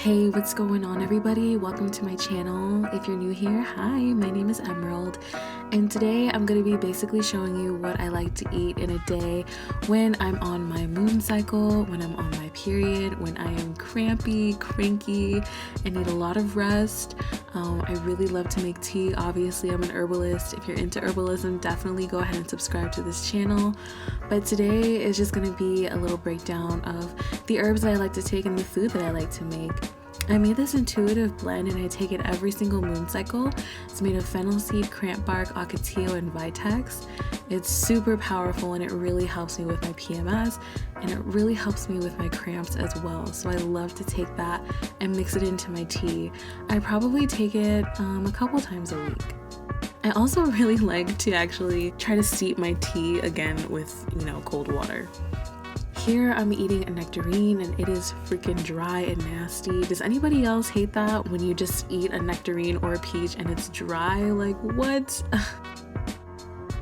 Hey, what's going on everybody? Welcome to my channel. If you're new here, hi, my name is Emerald, and today I'm going to be basically showing you what I like to eat in a day when I'm on my moon cycle, when I'm on my period, when I am crampy, cranky, and need a lot of rest. I really love to make tea. Obviously, I'm an herbalist. If you're into herbalism, definitely go ahead and subscribe to this channel. But today is just going to be a little breakdown of the herbs that I like to take and the food that I like to make. I made this intuitive blend and I take it every single moon cycle. It's made of fennel seed, cramp bark, ocotillo, and vitex. It's super powerful and it really helps me with my PMS and it really helps me with my cramps as well. So I love to take that and mix it into my tea. I probably take it a couple times a week. I also really like to actually try to steep my tea again with, cold water. Here I'm eating a nectarine and it is freaking dry and nasty. Does anybody else hate that when you just eat a nectarine or a peach and it's dry? Like, what?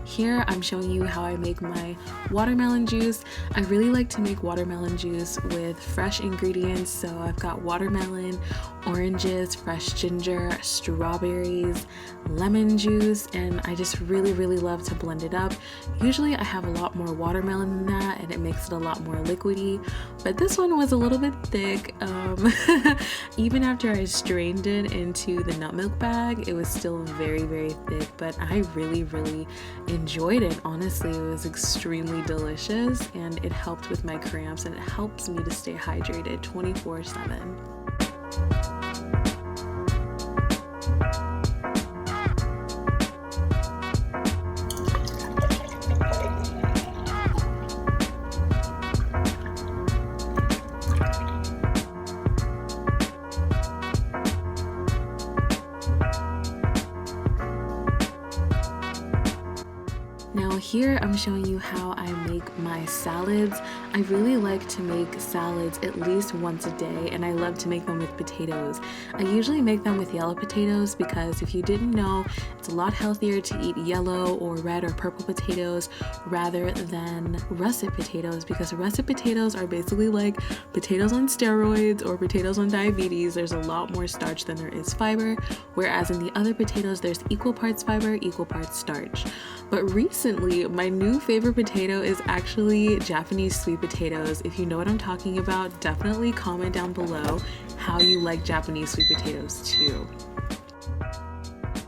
Here I'm showing you how I make my watermelon juice. I really like to make watermelon juice with fresh ingredients. So I've got watermelon, oranges, fresh ginger, strawberries, lemon juice, and I just really love to blend it up. Usually I have a lot more watermelon than that and it makes it a lot more liquidy, but this one was a little bit thick. Even after I strained it into the nut milk bag, it was still very thick, but I really enjoyed it. Honestly, it was extremely delicious and it helped with my cramps and it helps me to stay hydrated 24/7. Now here I'm showing you how I make my salads. I really like to make salads at least once a day and I love to make them with potatoes. I usually make them with yellow potatoes because if you didn't know, it's a lot healthier to eat yellow or red or purple potatoes rather than russet potatoes, because russet potatoes are basically like potatoes on steroids or potatoes on diabetes. There's a lot more starch than there is fiber, whereas in the other potatoes there's equal parts fiber, equal parts starch. But recently, my new favorite potato is actually Japanese sweet potatoes. If you know what I'm talking about, definitely comment down below how you like Japanese sweet potatoes too.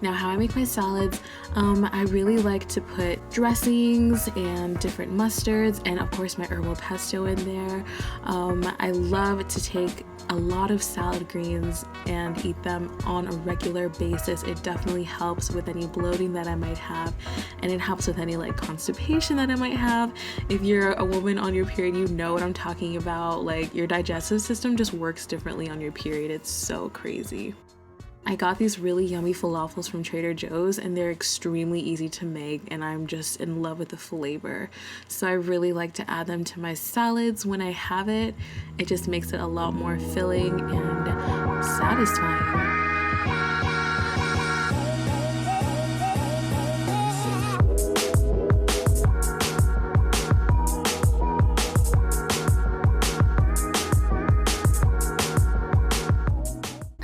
Now, how I make my salads, I really like to put dressings and different mustards and of course my herbal pesto in there. I love to take a lot of salad greens and eat them on a regular basis. It definitely helps with any bloating that I might have, and it helps with any constipation that I might have. If you're a woman on your period, you know what I'm talking about. Like, your digestive system just works differently on your period. It's so crazy. I got these really yummy falafels from Trader Joe's and they're extremely easy to make and I'm just in love with the flavor. So I really like to add them to my salads when I have it. It just makes it a lot more filling and satisfying.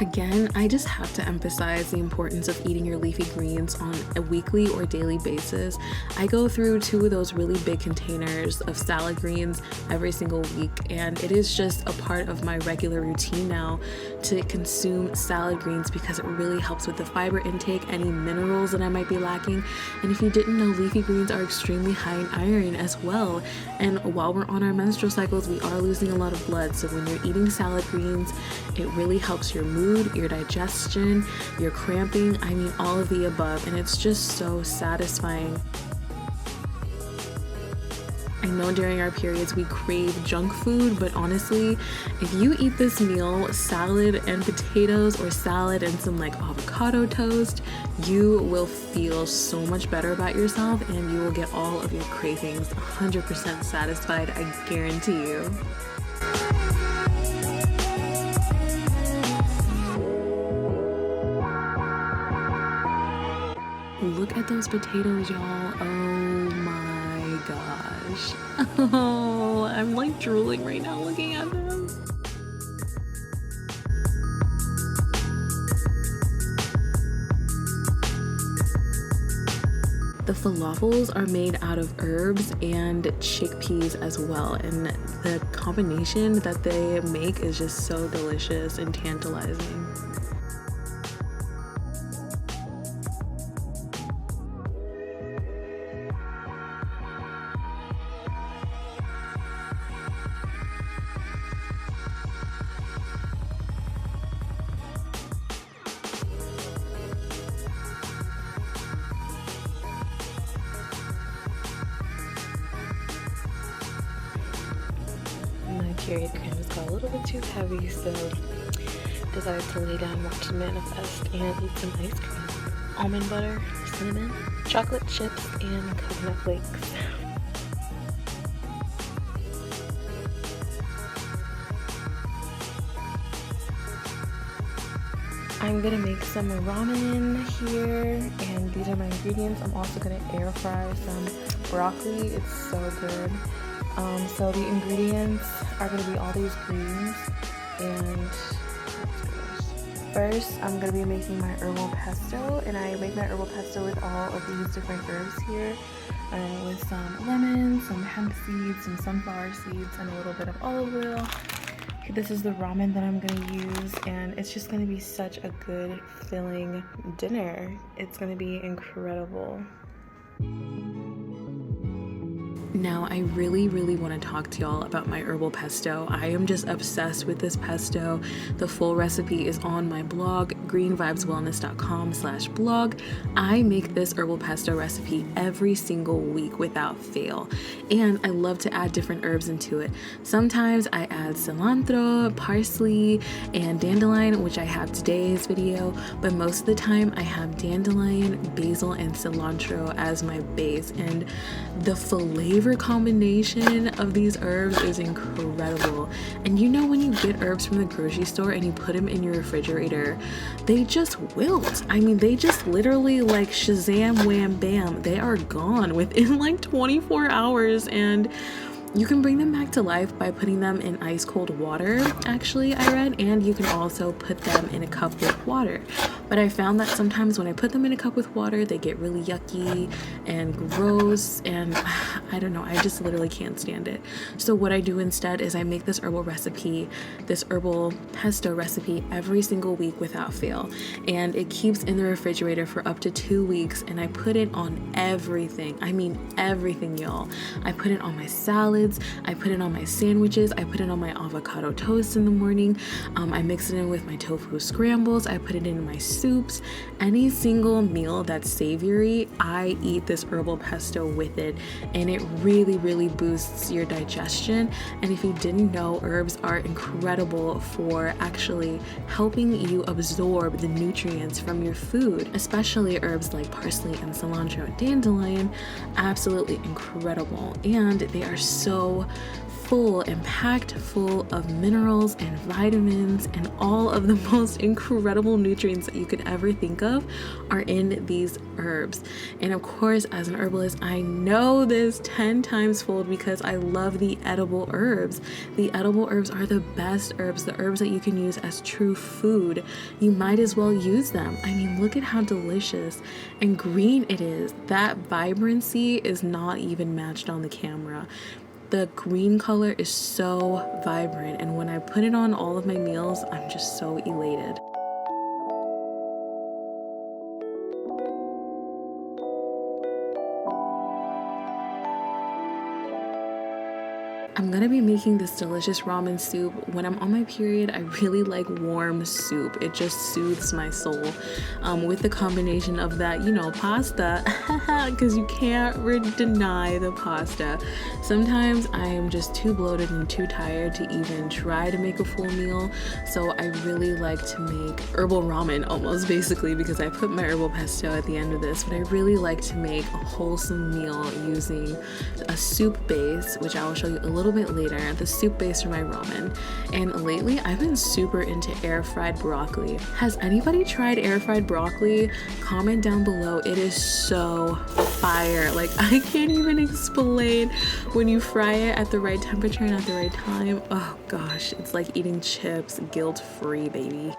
Again, I just have to emphasize the importance of eating your leafy greens on a weekly or daily basis. I go through 2 of those really big containers of salad greens every single week, and it is just a part of my regular routine now to consume salad greens because it really helps with the fiber intake, any minerals that I might be lacking. And if you didn't know, leafy greens are extremely high in iron as well. And while we're on our menstrual cycles, we are losing a lot of blood. So when you're eating salad greens, it really helps your mood, your digestion, your cramping, I mean all of the above, and it's just so satisfying. I know during our periods we crave junk food, but honestly, if you eat this meal, salad and potatoes or salad and some avocado toast, you will feel so much better about yourself and you will get all of your cravings 100% satisfied, I guarantee you. Look at those potatoes, y'all. Oh my gosh. Oh, I'm drooling right now looking at them. The falafels are made out of herbs and chickpeas as well, and the combination that they make is just so delicious and tantalizing. My period cream just got a little bit too heavy, so decided to lay down, watch the manifest, and eat some ice cream. Almond butter, cinnamon, chocolate chips, and coconut flakes. I'm gonna make some ramen here, and these are my ingredients. I'm also gonna air fry some broccoli. It's so good. So the ingredients are gonna be all these greens, and first I'm gonna be making my herbal pesto, and I make my herbal pesto with all of these different herbs here, with some lemon, some hemp seeds, some sunflower seeds, and a little bit of olive oil. This is the ramen that I'm gonna use, and it's just gonna be such a good filling dinner. It's gonna be incredible. Now, I really want to talk to y'all about my herbal pesto. I am just obsessed with this pesto. The full recipe is on my blog, greenvibeswellness.com/blog. I make this herbal pesto recipe every single week without fail, and I love to add different herbs into it. Sometimes I add cilantro, parsley, and dandelion, which I have today's video, but most of the time I have dandelion, basil, and cilantro as my base, and the flavor combination of these herbs is incredible. And you know, when you get herbs from the grocery store and you put them in your refrigerator, they just wilt. I mean, they just literally like Shazam, wham, bam, they are gone within like 24 hours, and you can bring them back to life by putting them in ice cold water, actually, I read, and you can also put them in a cup with water. But I found that sometimes when I put them in a cup with water, they get really yucky and gross, and I don't know, I just literally can't stand it. So what I do instead is I make this herbal pesto recipe every single week without fail, and it keeps in the refrigerator for up to 2 weeks, and I put it on everything. I mean everything, y'all. I put it on my salad, I put it on my sandwiches, I put it on my avocado toast in the morning, I mix it in with my tofu scrambles, I put it in my soups. Any single meal that's savory, I eat this herbal pesto with it, and it really boosts your digestion. And if you didn't know, herbs are incredible for actually helping you absorb the nutrients from your food, especially herbs like parsley and cilantro and dandelion. Absolutely incredible, and they are so full and packed full of minerals and vitamins, and all of the most incredible nutrients that you could ever think of are in these herbs. And of course, as an herbalist, I know this 10 times fold because I love the edible herbs. The edible herbs are the best herbs, the herbs that you can use as true food. You might as well use them. I mean, look at how delicious and green it is. That vibrancy is not even matched on the camera. The green color is so vibrant, and when I put it on all of my meals, I'm just so elated. I'm gonna be making this delicious ramen soup. When I'm on my period, I really like warm soup. It just soothes my soul. With the combination of that, you know, pasta, because you can't deny the pasta. Sometimes I am just too bloated and too tired to even try to make a full meal, so I really like to make herbal ramen almost, basically, because I put my herbal pesto at the end of this, but I really like to make a wholesome meal using a soup base, which I will show you a little bit later, the soup base for my ramen. And lately I've been super into air fried broccoli. Has anybody tried air fried broccoli? Comment down below. It is so fire. Like, I can't even explain. When you fry it at the right temperature and at the right time, oh gosh, it's like eating chips, guilt-free, baby.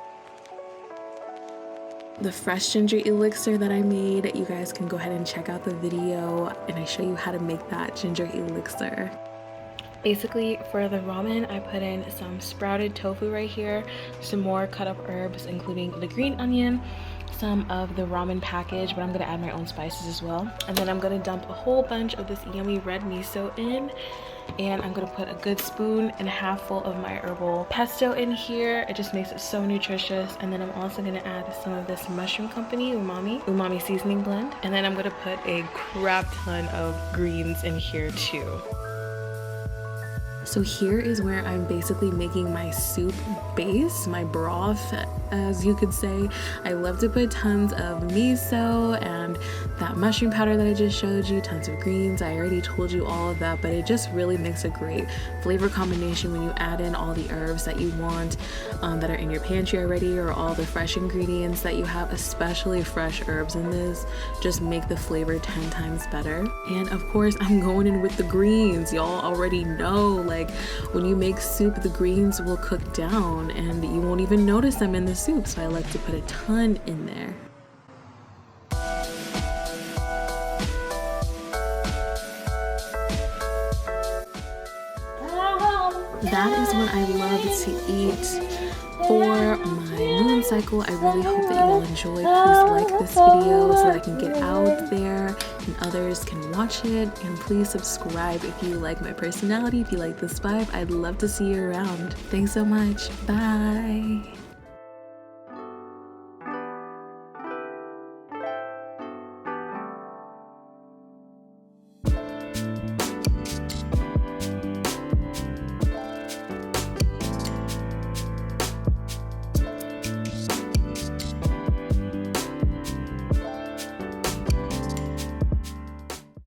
the fresh ginger elixir that I made. You guys can go ahead and check out the video and I show you how to make that ginger elixir. Basically, for the ramen, I put in some sprouted tofu right here, some more cut up herbs, including the green onion, some of the ramen package, but I'm gonna add my own spices as well. And then I'm gonna dump a whole bunch of this yummy red miso in, and I'm gonna put a good spoon and a half full of my herbal pesto in here. It just makes it so nutritious. And then I'm also gonna add some of this mushroom company umami seasoning blend, and then I'm gonna put a crap ton of greens in here too. So here is where I'm basically making my soup base, my broth, as you could say. I love to put tons of miso and that mushroom powder that I just showed you, tons of greens. I already told you all of that, but it just really makes a great flavor combination when you add in all the herbs that you want that are in your pantry already, or all the fresh ingredients that you have, especially fresh herbs in this, just make the flavor 10 times better. And of course, I'm going in with the greens. Y'all already know, like, when you make soup, the greens will cook down and you won't even notice them in the soup, so I like to put a ton in there. That is what I love to eat for my moon cycle. I really hope that you all enjoyed. Please like this video so that I can get out there and others can watch it. And please subscribe if you like my personality, if you like this vibe. I'd love to see you around. Thanks so much. Bye.